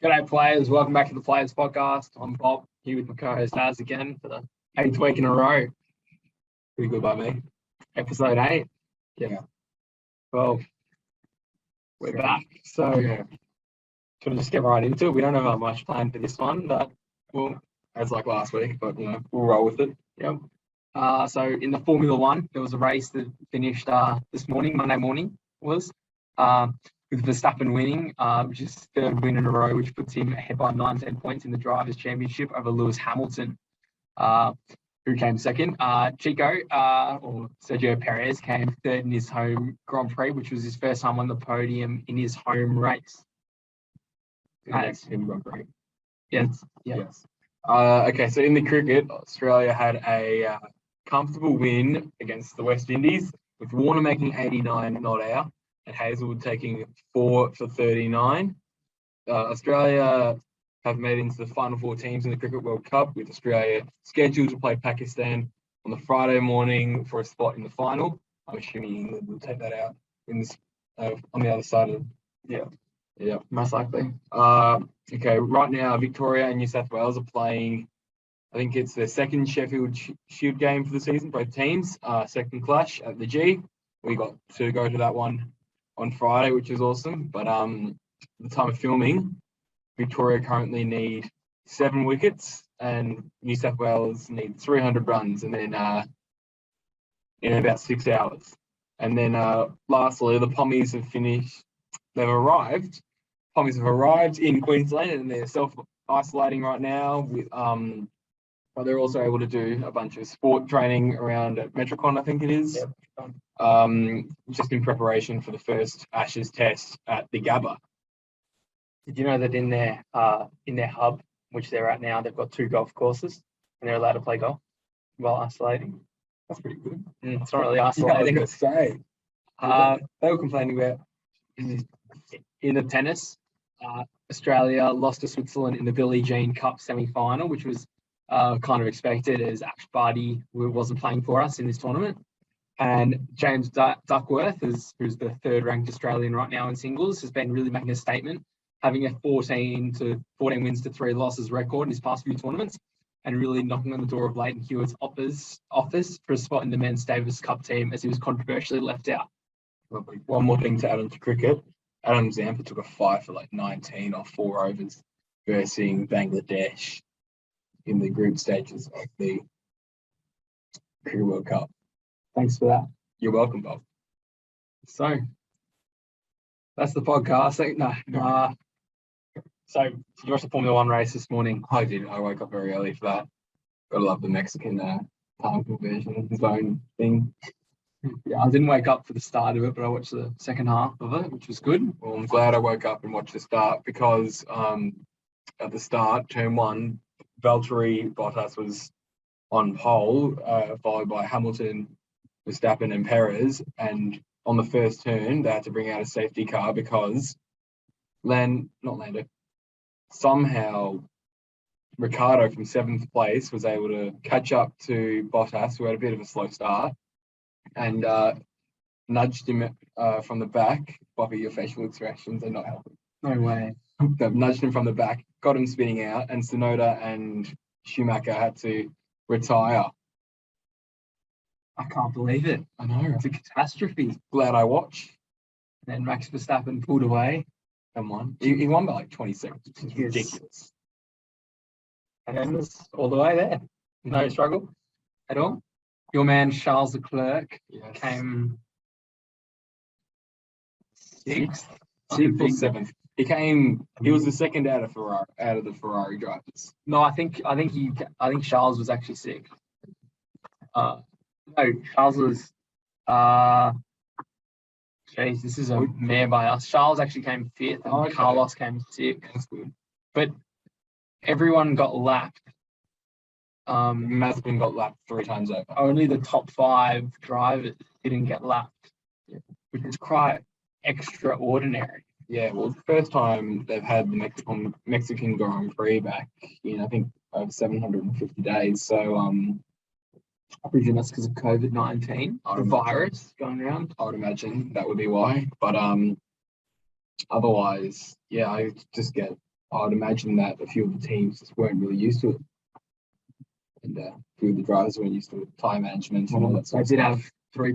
G'day players, welcome back to the Players Podcast. I'm Bob, here with my co-host Az again for the 8th week in a row. Pretty good by me. Episode 8. Yeah. Well, we're back. So, should we just get right into it? We don't have much planned for this one, but As like last week, but we'll roll with it. Yep. So in the Formula One, there was a race that finished this morning, Monday morning with Verstappen winning, which is his third win in a row, which puts him ahead by 19 points in the Drivers' Championship over Lewis Hamilton, who came second. Or Sergio Perez came third in his home Grand Prix, which was his first time on the podium in his home race. In Grand Prix. Yes. Okay, so in the cricket, Australia had a comfortable win against the West Indies, with Warner making 89 not out and Hazelwood taking 4 for 39. Australia have made into the final 4 teams in the Cricket World Cup, with Australia scheduled to play Pakistan on the Friday morning for a spot in the final. I'm assuming England will take that out in this on the other side of Yeah, most likely. Okay, right now Victoria and New South Wales are playing. I think it's their second Sheffield Shield game for the season, both teams. Second clash at the G. We got to go to that one on Friday, which is awesome. But at the time of filming, Victoria currently need 7 wickets and New South Wales need 300 runs, and then in about 6 hours. And then lastly, the Pommies have finished. They've arrived. Pommies have arrived in Queensland and they're self-isolating right now. But they're also able to do a bunch of sport training around at Metricon, I think it is. Just in preparation for the first Ashes test at the Gabba. Did you know that in their hub, which they're at now, they've got 2 golf courses and they're allowed to play golf while isolating? That's pretty good. It's not really isolating. I was going to say. They were complaining about in the tennis. Australia lost to Switzerland in the Billie Jean Cup semi-final, which was kind of expected, as Ash Barty wasn't playing for us in this tournament. And James Duckworth, who's the 3rd ranked Australian right now in singles, has been really making a statement, having a 14 wins to 3 losses record in his past few tournaments, and really knocking on the door of Leighton Hewitt's office for a spot in the Men's Davis Cup team, as he was controversially left out. One more thing to add on to cricket. Adam Zampa took a 5 for 19 off 4 overs versus Bangladesh in the group stages of the Cricket World Cup. Thanks for that. You're welcome, Bob. So that's the podcast. So did you watch the Formula One race this morning? I did. I woke up very early for that. Gotta love the Mexican time conversion zone thing. Yeah, I didn't wake up for the start of it, but I watched the second half of it, which was good. Well, I'm glad I woke up and watched the start, because at the start, turn 1, Valtteri Bottas was on pole, followed by Hamilton, Verstappen and Perez. And on the first turn, they had to bring out a safety car because somehow Ricciardo from 7th place was able to catch up to Bottas, who had a bit of a slow start, and nudged him from the back. Bobby, your facial expressions are not helping. No way. They nudged him from the back, got him spinning out, and Tsunoda and Schumacher had to retire. I can't believe it. I know. It's a catastrophe. Glad I watched. And then Max Verstappen pulled away and won. He won by 20 seconds, which is ridiculous. And then was all the way there. No struggle at all. Your man Charles Leclerc came 6th, 6th or 7th. He was the second out of the Ferrari drivers. No, I think Charles was actually 6th. No, Charles was this is a mare by us. Charles actually came 5th and Carlos came 6th. That's good. But everyone got lapped. Mazepin got lapped 3 times over. Only the top 5 drivers didn't get lapped, which is quite extraordinary. Yeah, well, it's the first time they've had the Mexican Grand Prix back in, I think, over 750 days. So, I presume that's because of COVID-19, the virus going around. I would imagine that would be why. But otherwise, I just get I'd imagine that a few of the teams just weren't really used to it, and a few of the drivers weren't used to it, time management and all that I sort of did stuff. have 3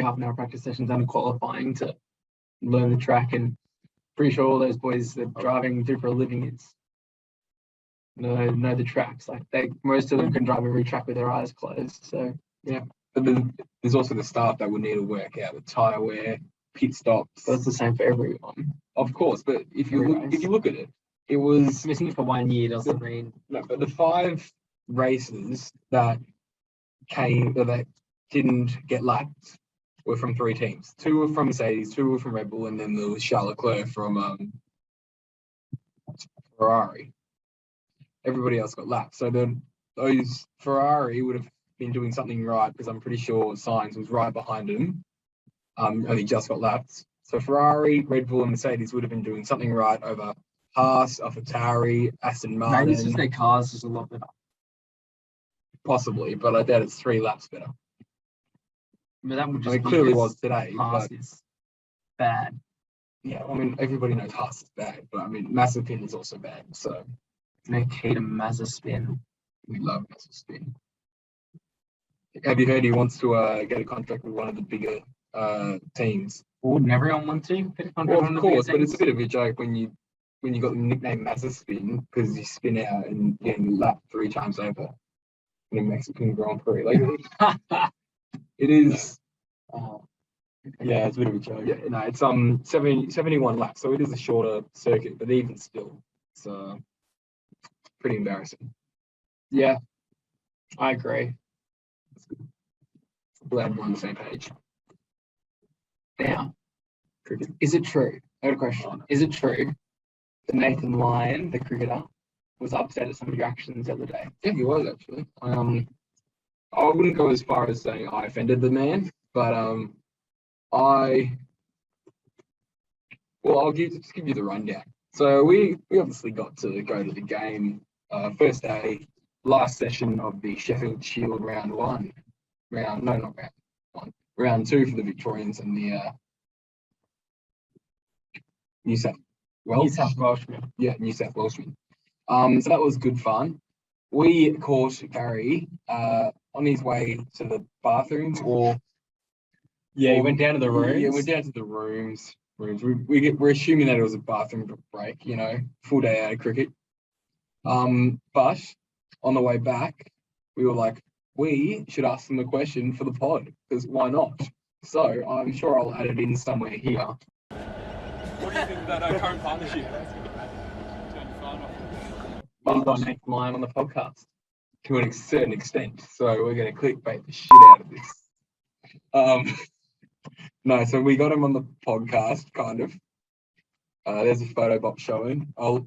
half-an-hour practice sessions under qualifying to learn the track, and pretty sure all those boys that driving do for a living is know the tracks. Like most of them can drive every track with their eyes closed. So But then there's also the staff that would need to work out the tyre wear, pit stops. that's the same for everyone. Of course, but if you Every look at it, it was Missing it for 1 year doesn't mean no, but the 5 races that didn't get lapped were from 3 teams. 2 were from Mercedes, 2 were from Red Bull, and then there was Charles Leclerc from Ferrari. Everybody else got lapped. So then those Ferrari would have been doing something right, because I'm pretty sure Sainz was right behind him. Only just got lapped. So Ferrari, Red Bull, and Mercedes would have been doing something right over Haas, AlphaTauri, Aston Martin. maybe it's just their cars is a lot better. Possibly, but I doubt it's 3 laps better. But that would I just mean, be clearly because was today. Haas But is bad. yeah, I mean, everybody knows Haas is bad, but I mean, Mazepin is also bad. So Nikita Mazepin. we love Mazepin. Have you heard he wants to get a contract with one of the bigger teams? Wouldn't everyone want to get a contract Well, on of the course, bigger but it's a teams? bit of a joke when you got the nickname Mazepin because you spin out and getting lapped 3 times over in a Mexican Grand Prix. Like it is. Yeah, it's a bit of a joke. Yeah, no, it's 71 laps, so it is a shorter circuit, but even still, it's pretty embarrassing. Yeah, I agree. Glad we're on the same page. Now, Cricket. is it true? I got a question. Is it true that Nathan Lyon, the cricketer, was upset at some of your actions the other day? Yeah, he was actually. I wouldn't go as far as saying I offended the man, but I'll just give you the rundown. So we obviously got to go to the game, first day, last session of the Sheffield Shield round 1. Round 2 for the Victorians and the New South Welshman. Yeah, New South Welshmen. So that was good fun. We caught Gary on his way to the bathrooms, He went down to the rooms. Yeah, went down to the rooms. We're assuming that it was a bathroom break, full day out of cricket. But on the way back, we were like, we should ask them a question for the pod, because why not? So I'm sure I'll add it in somewhere here. What do you think about our current partnership? We've got Nathan Lyon on the podcast. To a certain extent, so we're going to clickbait the shit out of this. No, so we got him on the podcast, kind of. There's a photo Bop showing. I'll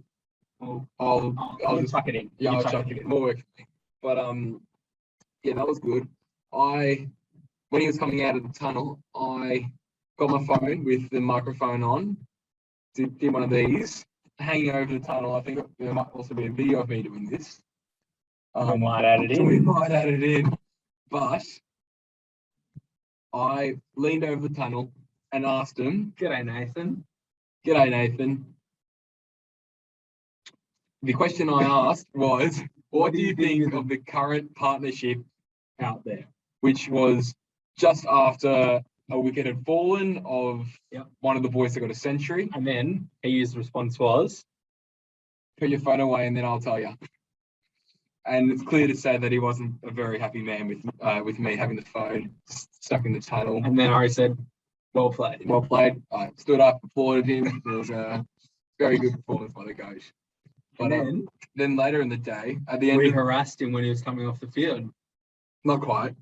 just chuck it in. Yeah, I'll chuck it in. More work for me. But yeah, that was good. When he was coming out of the tunnel, I got my phone with the microphone on. Did one of these, hanging over the tunnel. I think there might also be a video of me doing this. We might add it in. We might add it in. But I leaned over the tunnel and asked him, G'day, Nathan. G'day, Nathan. The question I asked was, what do you think of the current partnership out there? Which was just after a wicket had fallen of one of the boys that got a century. And then his response was, put your phone away and then I'll tell you. And it's clear to say that he wasn't a very happy man with me having the phone stuck in the tunnel. and then Ari said, well played. Well played. I stood up, applauded him. It was a very good performance by the coach. But then later in the day, at the end, we harassed him when he was coming off the field. Not quite.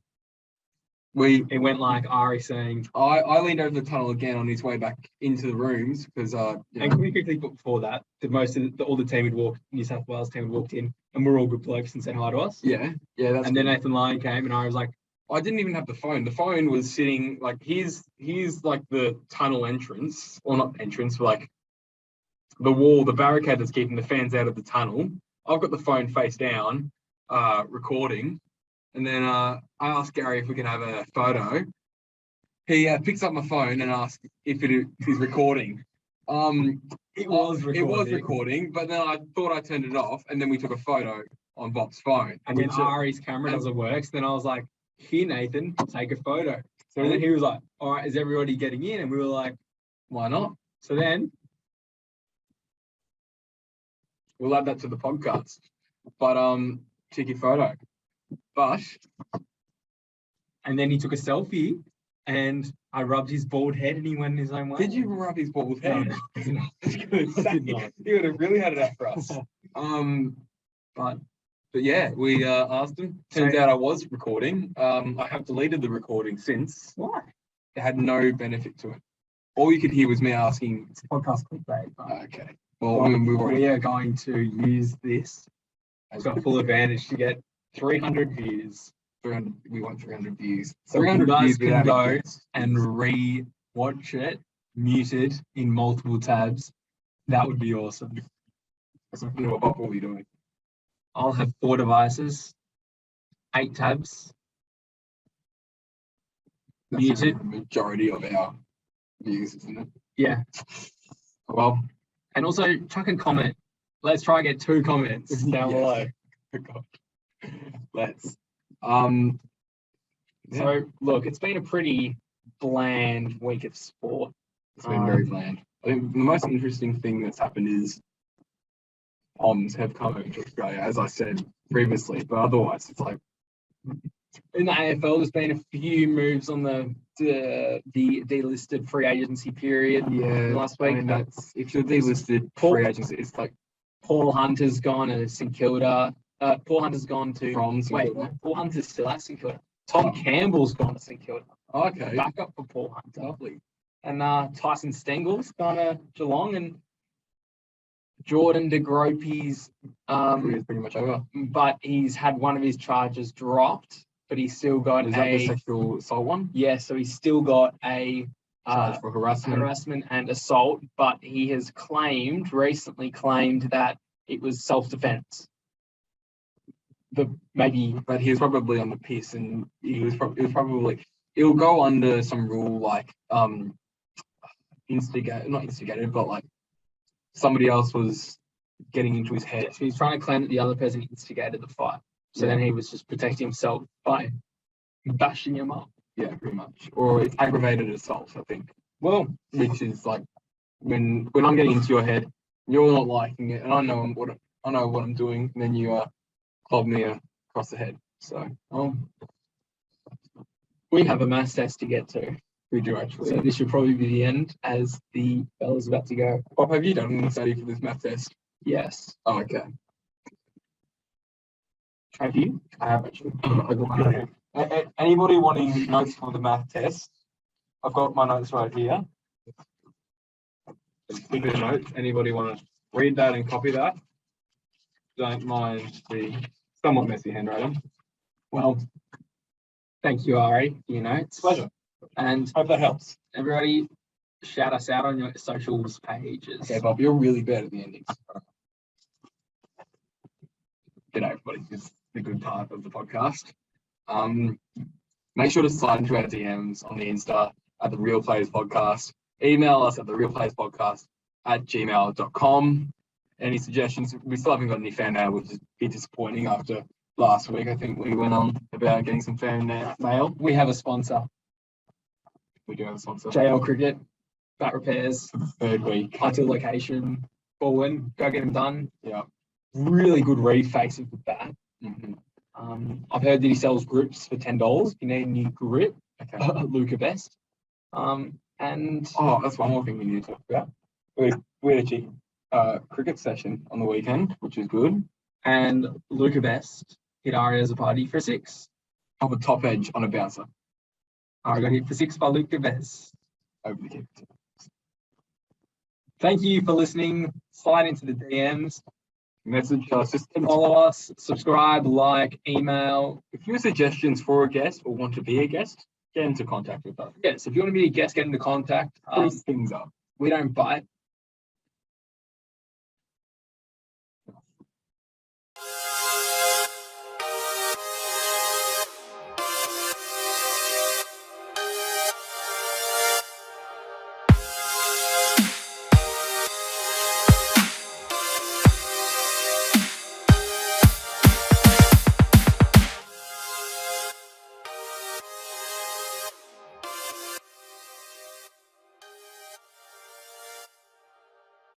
It went like Ari saying, I leaned over the tunnel again on his way back into the rooms because and can we quickly put before that all the team had walked, New South Wales team had walked in, and we're all good blokes and said hi to us. Yeah. That's and then Nathan Lyon came, and I was like, I didn't even have the phone. The phone was sitting like here's like the tunnel entrance, or not entrance, but like the wall, the barricade that's keeping the fans out of the tunnel. I've got the phone face down, recording. And then I asked Gary if we can have a photo. He picks up my phone and asks if he's recording. It was It was recording, but then I thought I turned it off, and then we took a photo on Bop's phone. And then which, Ari's camera and- doesn't work. So then I was like, here, Nathan, take a photo. So And then he was like, all right, is everybody getting in? And we were like, why not? so then, We'll add that to the podcast. But cheeky photo. But and then he took a selfie and I rubbed his bald head and he went in his own way. did you rub his bald head? No. I was gonna say, did not. he would have really had it out for us. But yeah, we asked him. Turns So- out I was recording. I have deleted the recording since. Why? It had no benefit to it. All you could hear was me asking. It's a podcast clickbait. But Okay. Well, I mean, we were we are going to use this as a full advantage to get 300 views 300. We want 300 views. So you 300 guys views can without go a guess. and re-watch it muted in multiple tabs. That would be awesome. That's a bit of what we'll be doing. I'll have 4 devices, 8 tabs. That's Muted. the majority of our views, isn't it? Yeah. Well, And also chuck a comment. Let's try and get 2 comments down below. God. Let's. Yeah. So look, it's been a pretty bland week of sport. It's been very bland. I think the most interesting thing that's happened is Poms have come over to Australia, as I said previously, but otherwise it's like In the AFL, there's been a few moves on the delisted free agency period. Last week, I mean, but that's if you're delisted Paul- free agency, it's like Paul Hunter's gone to St Kilda. Paul Hunter's gone to From St wait. Kilda? Paul Hunter's still at St Kilda. Tom Campbell's gone to St Kilda. okay, Back up for Paul Hunter. lovely. And Tyson Stengel's gone to Geelong, and Jordan De Gropey's Career's pretty much over. but he's had one of his charges dropped, but he's still got Is that the a sexual assault one? so he's still got a Charge for harassment. harassment and assault, but he has recently claimed that it was self-defense. Maybe But he was probably on the piss, and it was probably it'll go under some rule like not instigated, but like somebody else was getting into his head. so he's trying to claim that the other person instigated the fight. So then he was just protecting himself by bashing him up. Yeah, pretty much. Or it's aggravated assault, I think. Well, Which is like when I'm getting into your head, you're not liking it, and I know what I'm doing, and then you club me across the head. So we have a maths test to get to. we do actually. So this should probably be the end as the bell is about to go. Bob, have you done any study for this math test? Yes. Oh, okay. Have you? I have actually. I got my Anybody wanting notes for the math test? I've got my notes right here. Keep it notes. Anybody want to read that and copy that? Don't mind the somewhat messy handwriting. Well, thank you, Ari, for your notes. Pleasure. And Hope that helps. everybody, shout us out on your socials pages. Okay, Bob, you're really bad at the endings. G'day, everybody. It's the good part of the podcast. Make sure to slide into our DMs on the Insta at the Real Players Podcast. Email us at therealplayersPodcast@gmail.com. Any suggestions? We still haven't got any fan mail, which is a bit disappointing after last week. I think we went on about getting some fan mail. We have a sponsor, We do have a sponsor. JL Cricket, bat repairs, Third week. ideal location, ball in, go get them done. Yeah. Really good read face of the bat. Mhm. I've heard that he sells grips for $10 if you need a new grip. Okay. Luca Best. And Oh, that's one more thing we need to talk about. We had a cheeky cricket session on the weekend, which is good. Luca Best hit Ari as a party for 6. Off a top edge on a bouncer Ari got hit for 6 by Luca Best. over the keeper. Thank you for listening. Slide into the DMs. Message us. Just Follow us, subscribe, like, email. if you have suggestions for a guest or want to be a guest, get into contact with us. Yes, if you want to be a guest, get into contact. These things up. We don't bite.